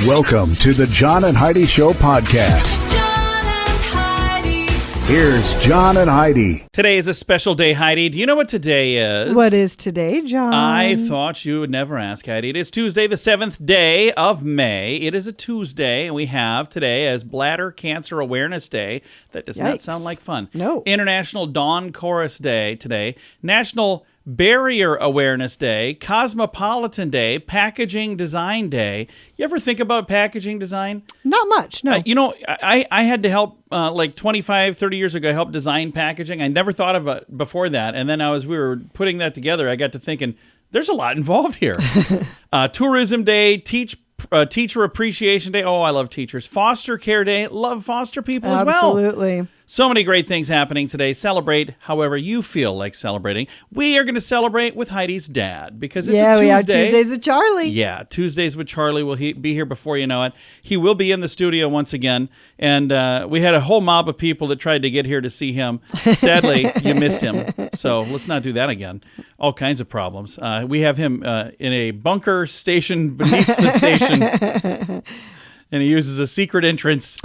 Welcome to the John and Heidi Show podcast. John and Heidi. Here's John and Heidi. Today is a special day, Heidi. Do you know what today is? What is today, John? I thought you would never ask, Heidi. It is Tuesday, the 7th day of May. It is a Tuesday, and we have today as Bladder Cancer Awareness Day. That does not sound like fun. No. International Dawn Chorus Day today. National Barrier Awareness Day, Cosmopolitan Day, Packaging Design Day. You ever think about packaging design? Not much, no. I had to help like 25, 30 years ago, help design packaging. I never thought of it before that. And then we were putting that together, I got to thinking, there's a lot involved here. Tourism Day, Teacher Appreciation Day. Oh, I love teachers. Foster Care Day. Love foster people as well. Absolutely. So many great things happening today. Celebrate however you feel like celebrating. We are going to celebrate with Heidi's dad because it's a Tuesday. We are Tuesdays with Charlie. Yeah, Tuesdays with Charlie will be here before you know it. He will be in the studio once again. And we had a whole mob of people that tried to get here to see him. Sadly, you missed him. So let's not do that again. All kinds of problems. We have him in a bunker station beneath the station. And he uses a secret entrance.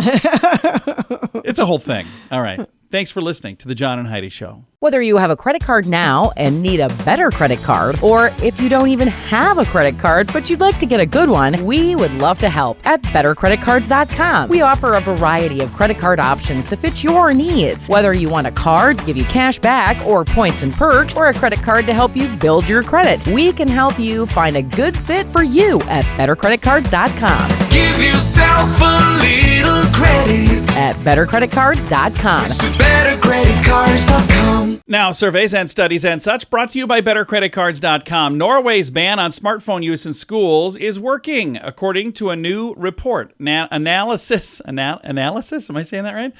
It's a whole thing. All right. Thanks for listening to the John and Heidi Show. Whether you have a credit card now and need a better credit card, or if you don't even have a credit card but you'd like to get a good one, we would love to help at bettercreditcards.com. We offer a variety of credit card options to fit your needs. Whether you want a card to give you cash back or points and perks, or a credit card to help you build your credit, we can help you find a good fit for you at bettercreditcards.com. Give yourself a little credit At bettercreditcards.com. bettercreditcards.com. Now, surveys and studies and such brought to you by bettercreditcards.com. Norway's ban on smartphone use in schools is working, according to a new report. Analysis? Am I saying that right?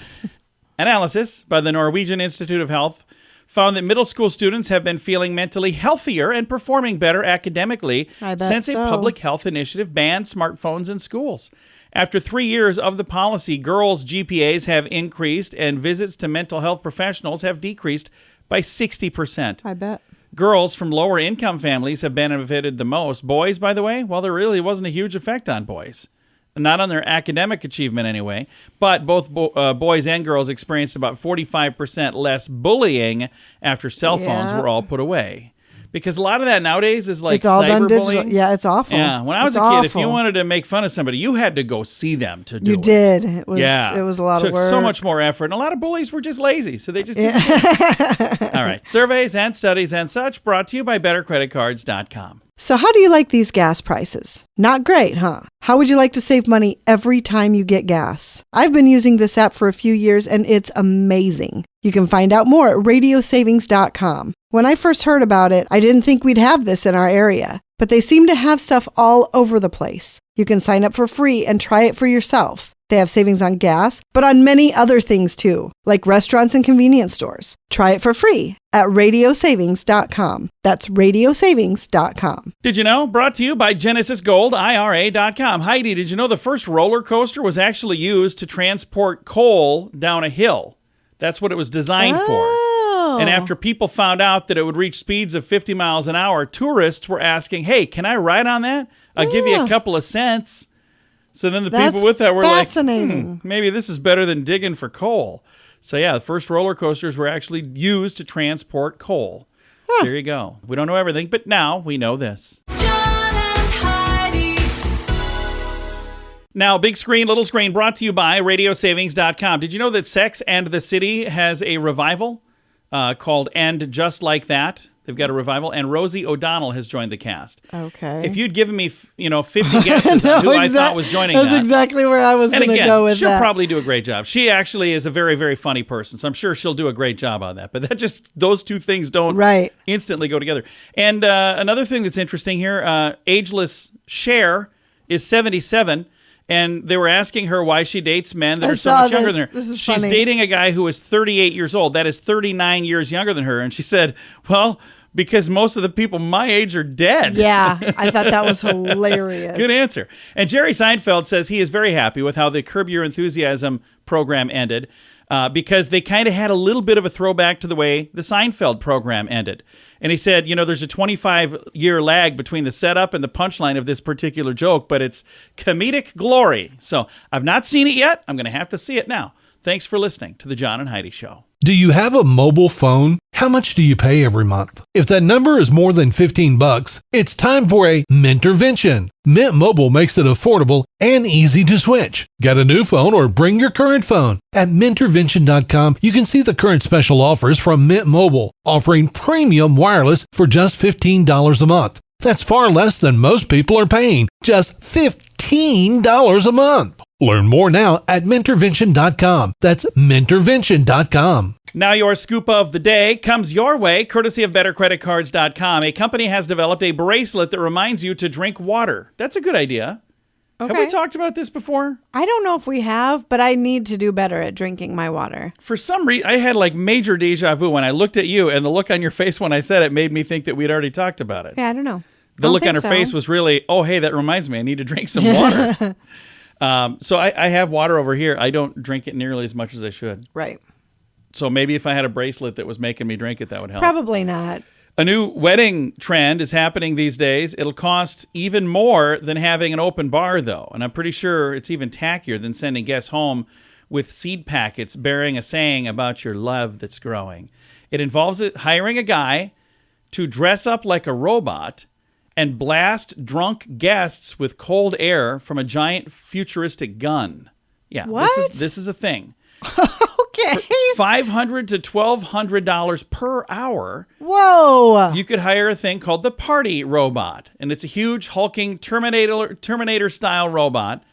Analysis by the Norwegian Institute of Health found that middle school students have been feeling mentally healthier and performing better academically since a public health initiative banned smartphones in schools. After 3 years of the policy, girls' GPAs have increased and visits to mental health professionals have decreased by 60%. I bet. Girls from lower income families have benefited the most. Boys, by the way, well, there really wasn't a huge effect on boys. Not on their academic achievement anyway, but both boys and girls experienced about 45% less bullying after cell phones were all put away. Because a lot of that nowadays is like it's all done digital. cyberbullying. Yeah, it's awful. Yeah, when I was a kid, if you wanted to make fun of somebody, you had to go see them to do it. You did. It was a lot of work. Took so much more effort. And a lot of bullies were just lazy, so they just didn't do it. All right. Surveys and studies and such brought to you by bettercreditcards.com. So how do you like these gas prices? Not great, huh? How would you like to save money every time you get gas? I've been using this app for a few years and it's amazing. You can find out more at radiosavings.com. When I first heard about it, I didn't think we'd have this in our area, but they seem to have stuff all over the place. You can sign up for free and try it for yourself. They have savings on gas, but on many other things too, like restaurants and convenience stores. Try it for free at radiosavings.com. That's radiosavings.com. Did you know? Brought to you by GenesisGoldIRA.com. Heidi, did you know the first roller coaster was actually used to transport coal down a hill? That's what it was designed for. And after people found out that it would reach speeds of 50 miles an hour, tourists were asking, hey, can I ride on that? I'll give you a couple of cents. So then the people with that were like, maybe this is better than digging for coal. So yeah, the first roller coasters were actually used to transport coal. There you go. We don't know everything, but now we know this. John and Heidi. Now, big screen, little screen, brought to you by radiosavings.com. Did you know that Sex and the City has a revival called And Just Like That? They've got a revival, and Rosie O'Donnell has joined the cast. Okay. If you'd given me, 50 guesses on who I thought was joining that's exactly where I was going to go with she'll that. She'll probably do a great job. She actually is a very, very funny person, so I'm sure she'll do a great job on that. But those two things don't instantly go together. And another thing that's interesting here, ageless Cher is 77. And they were asking her why she dates men that are so much younger than her. She's funny. dating a guy who is 38 years old. That is 39 years younger than her. And she said, well, because most of the people my age are dead. Yeah, I thought that was hilarious. Good answer. And Jerry Seinfeld says he is very happy with how the Curb Your Enthusiasm program ended. because they kind of had a little bit of a throwback to the way the Seinfeld program ended. And he said, there's a 25-year lag between the setup and the punchline of this particular joke, but it's comedic glory. So I've not seen it yet. I'm going to have to see it now. Thanks for listening to The John and Heidi Show. Do you have a mobile phone? How much do you pay every month? If that number is more than $15, it's time for a Mintervention. Mint Mobile makes it affordable and easy to switch. Get a new phone or bring your current phone. At Mintervention.com, you can see the current special offers from Mint Mobile, offering premium wireless for just $15 a month. That's far less than most people are paying, just $15 a month. Learn more now at Mintervention.com. That's Mintervention.com. Now your scoop of the day comes your way, courtesy of BetterCreditCards.com. A company has developed a bracelet that reminds you to drink water. That's a good idea. Okay. Have we talked about this before? I don't know if we have, but I need to do better at drinking my water. For some reason, I had like major deja vu when I looked at you, and the look on your face when I said it made me think that we'd already talked about it. Yeah, I don't know. The look on her face was really, oh, hey, that reminds me, I need to drink some water. So I have water over here. I don't drink it nearly as much as I should. Right. So maybe if I had a bracelet that was making me drink it, that would help. Probably not. A new wedding trend is happening these days. It'll cost even more than having an open bar, though. And I'm pretty sure it's even tackier than sending guests home with seed packets bearing a saying about your love that's growing. It involves hiring a guy to dress up like a robot and blast drunk guests with cold air from a giant futuristic gun. Yeah, what? This is a thing. Okay. $500 to $1,200 per hour. Whoa. You could hire a thing called the Party Robot, and it's a huge hulking Terminator-style robot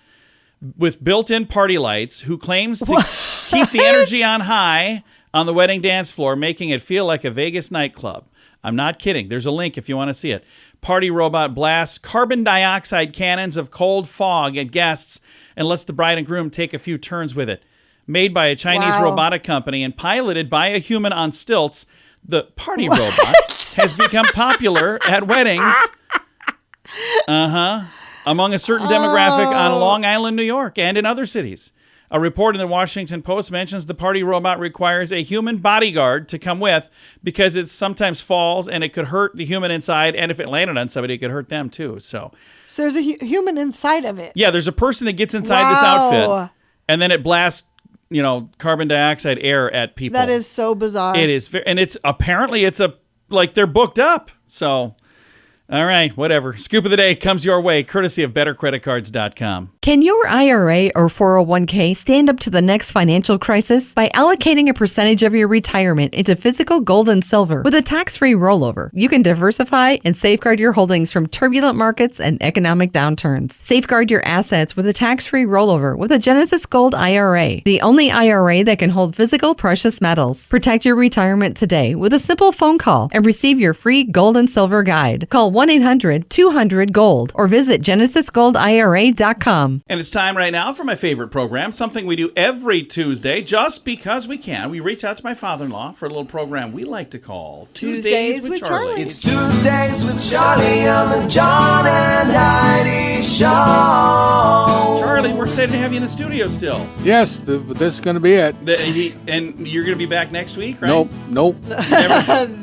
with built-in party lights who claims to keep the energy on high on the wedding dance floor, making it feel like a Vegas nightclub. I'm not kidding. There's a link if you want to see it. Party Robot blasts carbon dioxide cannons of cold fog at guests and lets the bride and groom take a few turns with it. Made by a Chinese robotic company and piloted by a human on stilts, the Party Robot has become popular at weddings. Among a certain demographic on Long Island, New York, and in other cities. A report in the Washington Post mentions the Party Robot requires a human bodyguard to come with because it sometimes falls and it could hurt the human inside, and if it landed on somebody, it could hurt them too. So there's a human inside of it. Yeah, there's a person that gets inside this outfit, and then it blasts, carbon dioxide air at people. That is so bizarre. It is, and it's apparently they're booked up. So, all right, whatever. Scoop of the day comes your way, courtesy of BetterCreditCards.com. Can your IRA or 401k stand up to the next financial crisis? By allocating a percentage of your retirement into physical gold and silver with a tax-free rollover, you can diversify and safeguard your holdings from turbulent markets and economic downturns. Safeguard your assets with a tax-free rollover with a Genesis Gold IRA, the only IRA that can hold physical precious metals. Protect your retirement today with a simple phone call and receive your free gold and silver guide. Call 1-800-200-GOLD or visit GenesisGoldIRA.com. And it's time right now for my favorite program, something we do every Tuesday just because we can. We reach out to my father-in-law for a little program we like to call Tuesdays with Charlie. It's Tuesdays with Charlie on the John and Heidi Show. Charlie, we're excited to have you in the studio still. Yes, this is going to be it. And you're going to be back next week, right? Nope.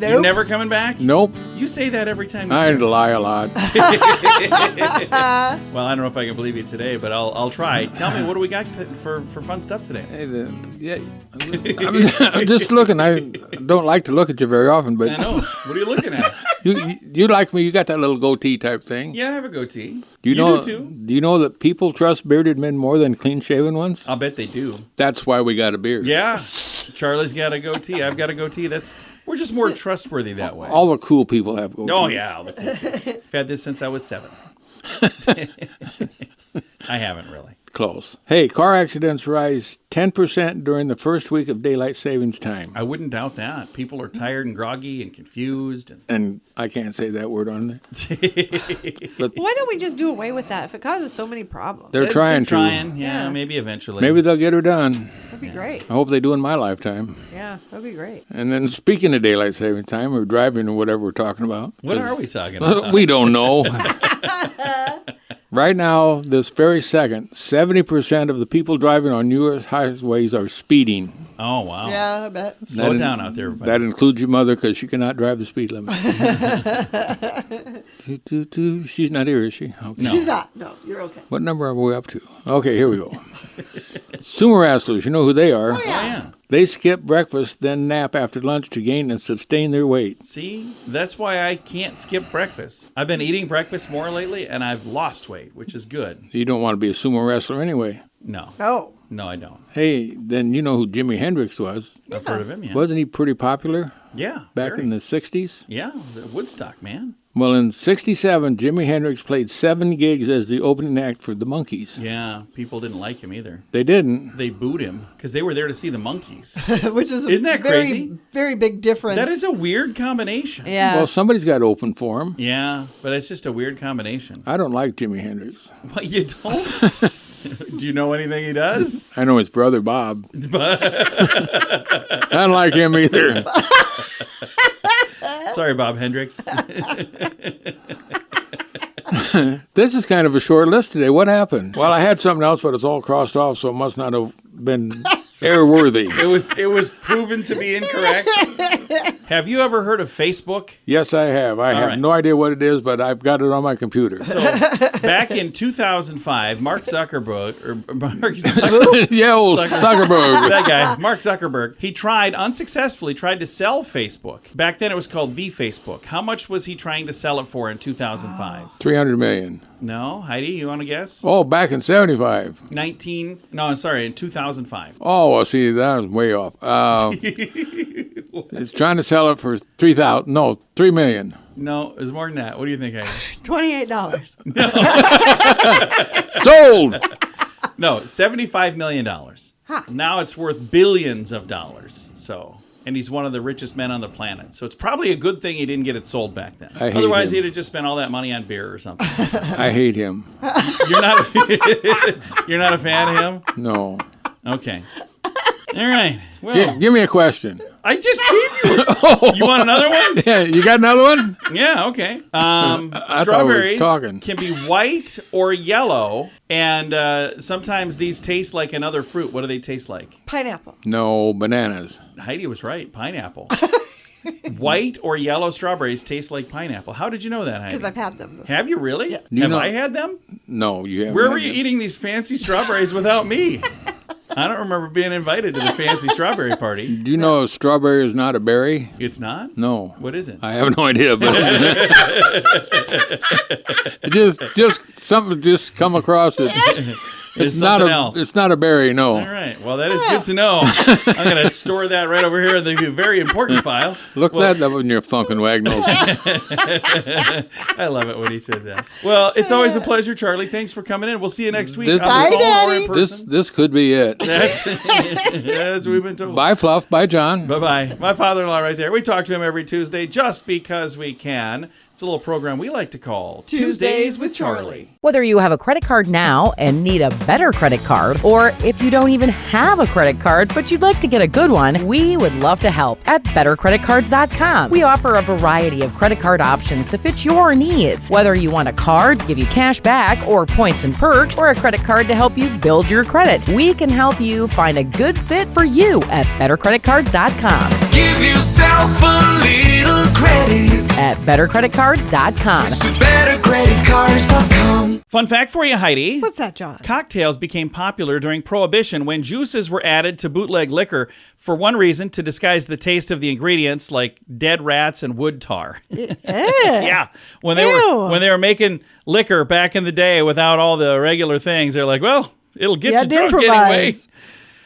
You're never coming back? Nope. You say that every time. I lie a lot. Well, I don't know if I can believe you today, but I'll try. Tell me, what do we got for fun stuff today? I'm just looking. I don't like to look at you very often, but I know. What are you looking at? you like me. You got that little goatee type thing. Yeah, I have a goatee. Do do too. Do you know that people trust bearded men more than clean-shaven ones? I'll bet they do. That's why we got a beard. Yeah. Charlie's got a goatee. I've got a goatee. We're just more trustworthy that way. All the cool people have goatees. Oh, yeah. All the cool kids. I've had this since I was 7. I haven't really. Close. Hey, car accidents rise 10% during the first week of daylight savings time. I wouldn't doubt that. People are tired and groggy and confused. And I can't say that word on there. But why don't we just do away with that if it causes so many problems? They're trying to. Yeah, maybe eventually. Maybe they'll get her done. That'd be great. I hope they do in my lifetime. Yeah, that'd be great. And then speaking of daylight savings time or driving or whatever we're talking about. What are we talking about? We don't know. Right now, this very second, 70% of the people driving on U.S. highways are speeding. Oh, wow. Yeah, I bet. Slow it down out there, everybody. That includes your mother because she cannot drive the speed limit. She's not here, is she? Okay. No. She's not. No, you're okay. What number are we up to? Okay, here we go. Sumo wrestlers, you know who they are. Oh, yeah. They skip breakfast, then nap after lunch to gain and sustain their weight. See, that's why I can't skip breakfast. I've been eating breakfast more lately, and I've lost weight, which is good. You don't want to be a sumo wrestler anyway. No. Oh. No, I don't. Hey, then you know who Jimi Hendrix was. I've heard of him, yeah. Wasn't he pretty popular Yeah. back very. in the 60s? Yeah, the Woodstock, man. Well, in 67, Jimi Hendrix played 7 gigs as the opening act for the Monkees. Yeah, people didn't like him either. They didn't. They booed him because they were there to see the Monkees. Which is Isn't that very, crazy? very big difference. That is a weird combination. Yeah. Well, somebody's got to open for him. Yeah, but it's just a weird combination. I don't like Jimi Hendrix. What, you don't? Do you know anything he does? I know his brother, Bob. I don't like him either. Sorry, Bob Hendricks. This is kind of a short list today. What happened? Well, I had something else, but it's all crossed off, so it must not have been airworthy. It was proven to be incorrect. Have you ever heard of Facebook? Yes, I have. I have right. no idea what it is, but I've got it on my computer. So back in 2005, Mark Zuckerberg, Yeah, old Zuckerberg. that guy, Mark Zuckerberg, he unsuccessfully tried to sell Facebook. Back then it was called the Facebook. How much was he trying to sell it for in 2005? 300 million. No, Heidi, you want to guess? Oh, back in 75. In 2005. Oh, well, see, that was way off. It's trying to sell it for 3 million. No, it was more than that. What do you think, Heidi? $28. Sold! No, $75 million. Now it's worth billions of dollars. So, and he's one of the richest men on the planet. So it's probably a good thing he didn't get it sold back then. I hate Otherwise, him. he'd have just spent all that money on beer or something. I hate him. You're not a fan of him? No. Okay. All right. Well, Give me a question. I just gave you. You want another one? Yeah, you got another one? Yeah, okay. I thought we was Strawberries talking. can be white or yellow, and sometimes these taste like another fruit. What do they taste like? Pineapple. No, bananas. Heidi was right. Pineapple. White or yellow strawberries taste like pineapple. How did you know that, Heidi? Because I've had them. Have you really? Yeah. Have know- I had them? No, you haven't. Where had were you them. eating these fancy strawberries without me? I don't remember being invited to the fancy strawberry party. Do you know a strawberry is not a berry? It's not? No. What is it? I have no idea, but just something just come across it. It's not something a else. it's not a berry, no. All right. Well, that is good to know. I'm going to store that right over here in the very important file. Look that up in your funkin' wagnalls. I love it when he says that. Well, it's always a pleasure, Charlie. Thanks for coming in. We'll see you next week. This- on the Bye, phone or in Daddy. person. This could be it. As we've been told. Bye, Fluff. Bye, John. Bye-bye. My father-in-law right there. We talk to him every Tuesday just because we can. It's a little program we like to call Tuesdays with Charlie. Whether you have a credit card now and need a better credit card, or if you don't even have a credit card but you'd like to get a good one, we would love to help at bettercreditcards.com. We offer a variety of credit card options to fit your needs. Whether you want a card to give you cash back or points and perks, or a credit card to help you build your credit, we can help you find a good fit for you at bettercreditcards.com. Give yourself a little credit At bettercreditcards.com. to bettercreditcards.com. Fun fact for you, Heidi. What's that, John? Cocktails became popular during Prohibition when juices were added to bootleg liquor for one reason, to disguise the taste of the ingredients like dead rats and wood tar. Yeah. When they were making liquor back in the day without all the regular things, they're like, well, it'll get you drunk anyway.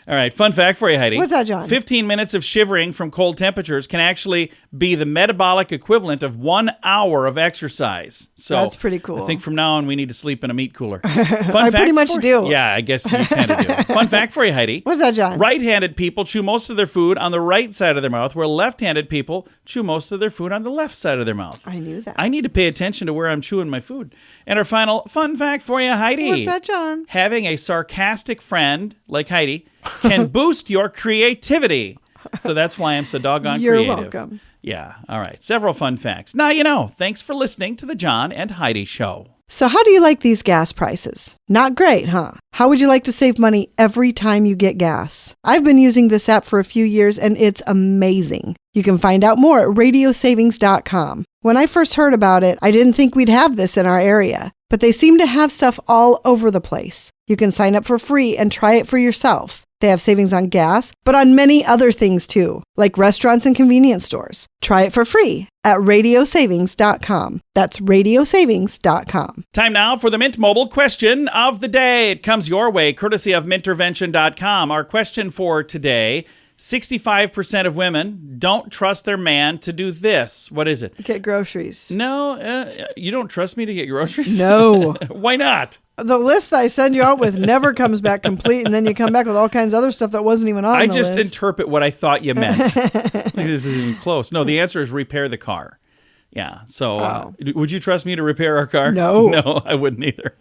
All right, fun fact for you, Heidi. What's that, John? 15 minutes of shivering from cold temperatures can actually be the metabolic equivalent of 1 hour of exercise. So That's pretty cool. I think from now on we need to sleep in a meat cooler. I pretty much do. Yeah, I guess you kind of do. Fun fact for you, Heidi. What's that, John? Right-handed people chew most of their food on the right side of their mouth, where left-handed people chew most of their food on the left side of their mouth. I knew that. I need to pay attention to where I'm chewing my food. And our final fun fact for you, Heidi. What's that, John? Having a sarcastic friend like Heidi can boost your creativity. So that's why I'm so doggone You're creative. welcome. Yeah. All right. Several fun facts. Now you know. Thanks for listening to the John and Heidi Show. So how do you like these gas prices? Not great, huh? How would you like to save money every time you get gas? I've been using this app for a few years and it's amazing. You can find out more at radiosavings.com. When I first heard about it, I didn't think we'd have this in our area, but they seem to have stuff all over the place. You can sign up for free and try it for yourself. They have savings on gas, but on many other things too, like restaurants and convenience stores. Try it for free at radiosavings.com. That's radiosavings.com. Time now for the Mint Mobile question of the day. It comes your way, courtesy of mintervention.com. Our question for today: 65% of women don't trust their man to do this. What is it? Get groceries. No, you don't trust me to get groceries? No. Why not? The list that I send you out with never comes back complete, and then you come back with all kinds of other stuff that wasn't even on the list. I just interpret what I thought you meant. Like, this isn't even close. No, the answer is repair the car. Yeah. So would you trust me to repair our car? No. No, I wouldn't either.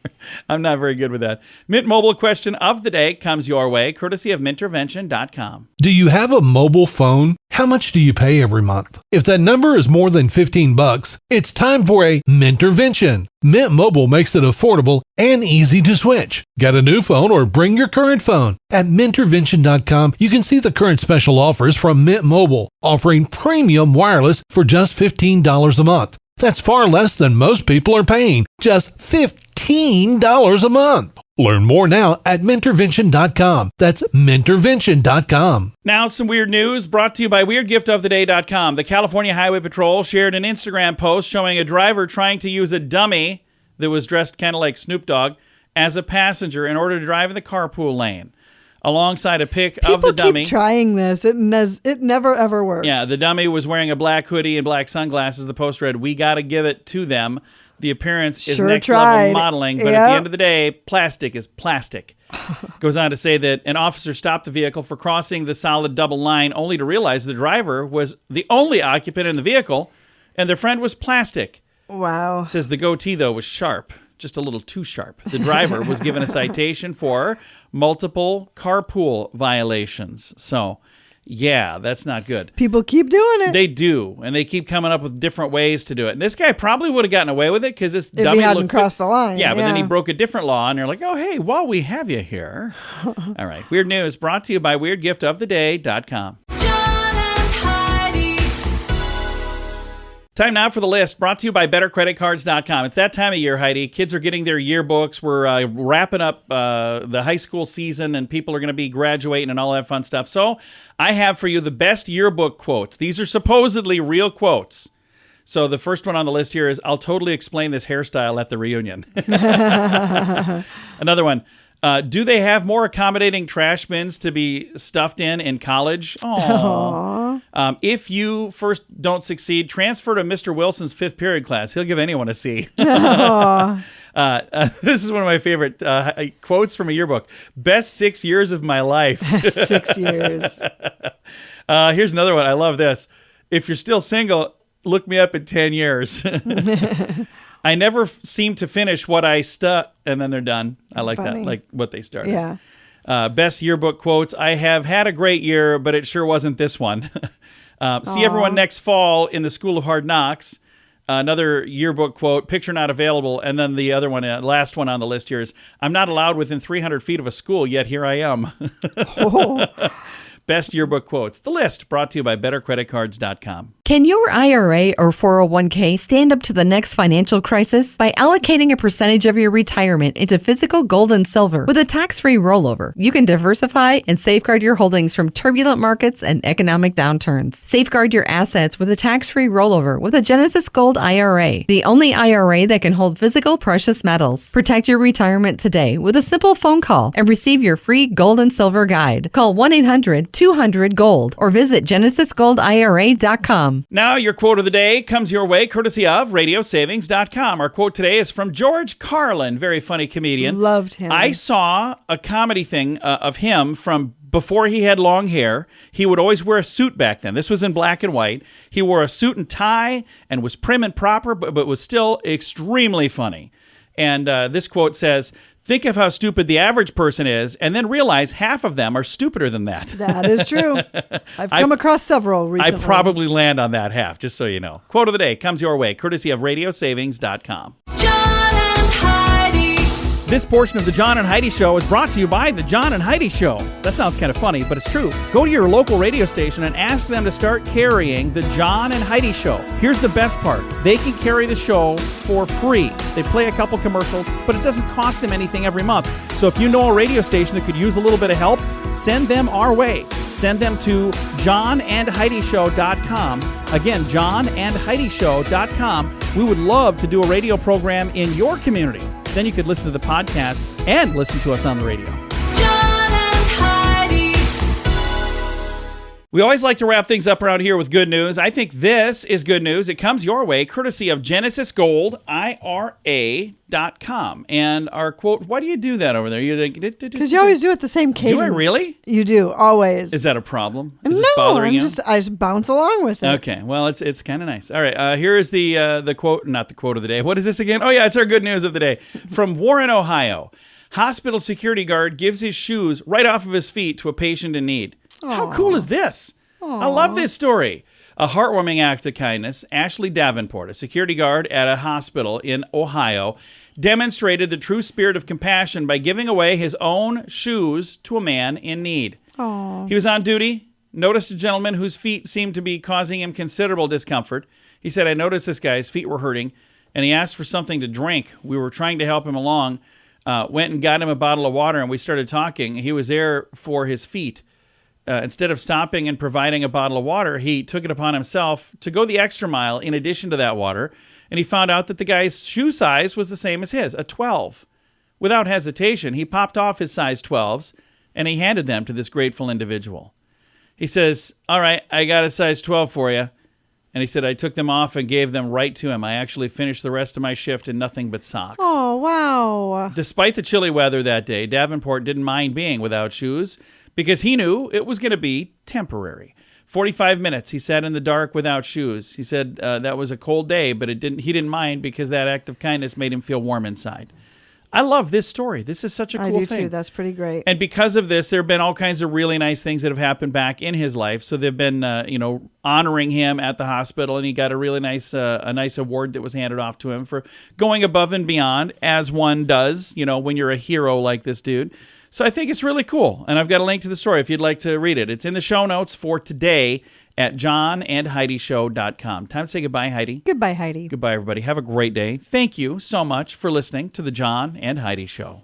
I'm not very good with that. Mint Mobile question of the day comes your way, courtesy of mintervention.com. Do you have a mobile phone? How much do you pay every month? If that number is more than $15, it's time for a Mintervention. Mint Mobile makes it affordable and easy to switch. Get a new phone or bring your current phone. At Mintervention.com, you can see the current special offers from Mint Mobile, offering premium wireless for just $15 a month. That's far less than most people are paying, just $15 a month. Learn more now at Mintervention.com. That's Mintervention.com. Now, some weird news brought to you by WeirdGiftOfTheDay.com. The California Highway Patrol shared an Instagram post showing a driver trying to use a dummy that was dressed kind of like Snoop Dogg as a passenger in order to drive in the carpool lane. Alongside a pic of the dummy. People keep trying this. It never, ever works. Yeah, the dummy was wearing a black hoodie and black sunglasses. The post read, "We got to give it to them. The appearance is next level modeling, but at the end of the day, plastic is plastic." Goes on to say that an officer stopped the vehicle for crossing the solid double line only to realize the driver was the only occupant in the vehicle and their friend was plastic. Wow. Says the goatee, though, was sharp. Just a little too sharp. The driver was given a citation for multiple carpool violations. So, yeah, that's not good. People keep doing it. They do, and they keep coming up with different ways to do it. And this guy probably would have gotten away with it because this dummy he hadn't crossed the line. Yeah, but then he broke a different law, and they're like, "Oh, hey, while we have you here." All right, weird news brought to you by WeirdGiftOfTheDay.com. Time now for the list, brought to you by BetterCreditCards.com. It's that time of year, Heidi. Kids are getting their yearbooks. We're wrapping up the high school season, and people are going to be graduating and all that fun stuff. So I have for you the best yearbook quotes. These are supposedly real quotes. So the first one on the list here is, "I'll totally explain this hairstyle at the reunion." Another one. Do they have more accommodating trash bins to be stuffed in college? Aww. If you first don't succeed, transfer to Mr. Wilson's 5th period class. He'll give anyone a C. This is one of my favorite quotes from a yearbook. "Best 6 years of my life." 6 years. Here's another one. I love this. "If you're still single, look me up in 10 years. I never seem to finish what I and then they're done. I like that, like what they started. Yeah. Best yearbook quotes. "I have had a great year, but it sure wasn't this one." "See everyone next fall in the School of Hard Knocks." Another yearbook quote, "Picture not available." And then the other one, last one on the list here is, "I'm not allowed within 300 feet of a school, yet here I am." Best yearbook quotes. The list brought to you by BetterCreditCards.com. Can your IRA or 401k stand up to the next financial crisis by allocating a percentage of your retirement into physical gold and silver with a tax-free rollover? You can diversify and safeguard your holdings from turbulent markets and economic downturns. Safeguard your assets with a tax-free rollover with a Genesis Gold IRA, the only IRA that can hold physical precious metals. Protect your retirement today with a simple phone call and receive your free gold and silver guide. Call 1-800-200-GOLD or visit GenesisGoldIRA.com. Now, your quote of the day comes your way courtesy of RadioSavings.com. Our quote today is from George Carlin, very funny comedian. Loved him. I saw a comedy thing of him from before he had long hair. He would always wear a suit back then. This was in black and white. He wore a suit and tie and was prim and proper, but was still extremely funny. And this quote says, "Think of how stupid the average person is, and then realize half of them are stupider than that." That is true. I've come across several recently. I probably land on that half, just so you know. Quote of the day comes your way, courtesy of RadioSavings.com. John and This portion of the John and Heidi Show is brought to you by the John and Heidi Show. That sounds kind of funny, but it's true. Go to your local radio station and ask them to start carrying the John and Heidi Show. Here's the best part. They can carry the show for free. They play a couple commercials, but it doesn't cost them anything every month. So if you know a radio station that could use a little bit of help, send them our way. Send them to johnandheidishow.com. Again, johnandheidishow.com. We would love to do a radio program in your community. Then you could listen to the podcast and listen to us on the radio. John and Heidi. We always like to wrap things up around here with good news. I think this is good news. It comes your way courtesy of Genesis Gold, IRA.com. And our quote, why do you do that over there? Because you always do it the same cadence. Do I really? You do, always. Is that a problem? Is no, this bothering you? I just bounce along with it. Okay, well, it's kind of nice. All right, here is the quote, not the quote of the day. What is this again? Oh, yeah, it's our good news of the day. From Warren, Ohio. Hospital security guard gives his shoes right off of his feet to a patient in need. Aww. How cool is this? Aww. I love this story. A heartwarming act of kindness. Ashley Davenport, a security guard at a hospital in Ohio, demonstrated the true spirit of compassion by giving away his own shoes to a man in need. Aww. He was on duty, noticed a gentleman whose feet seemed to be causing him considerable discomfort. He said, I noticed this guy's feet were hurting, and he asked for something to drink. We were trying to help him along, went and got him a bottle of water, and we started talking. He was there for his feet. Instead of stopping and providing a bottle of water, he took it upon himself to go the extra mile in addition to that water, and he found out that the guy's shoe size was the same as his, a 12. Without hesitation, he popped off his size 12s, and he handed them to this grateful individual. He says, all right, I got a size 12 for you. And he said, I took them off and gave them right to him. I actually finished the rest of my shift in nothing but socks. Oh, wow. Despite the chilly weather that day, Davenport didn't mind being without shoes, because he knew it was going to be temporary. 45 minutes he sat in the dark without shoes. He said that was a cold day, but he didn't mind because that act of kindness made him feel warm inside. I love this story. This is such a cool thing. I do too. That's pretty great. And because of this, there have been all kinds of really nice things that have happened back in his life. So they've been, honoring him at the hospital, and he got a really nice award that was handed off to him for going above and beyond, as one does, when you're a hero like this dude. So I think it's really cool. And I've got a link to the story if you'd like to read it. It's in the show notes for today at johnandheidishow.com. Time to say goodbye, Heidi. Goodbye, Heidi. Goodbye, everybody. Have a great day. Thank you so much for listening to the John and Heidi Show.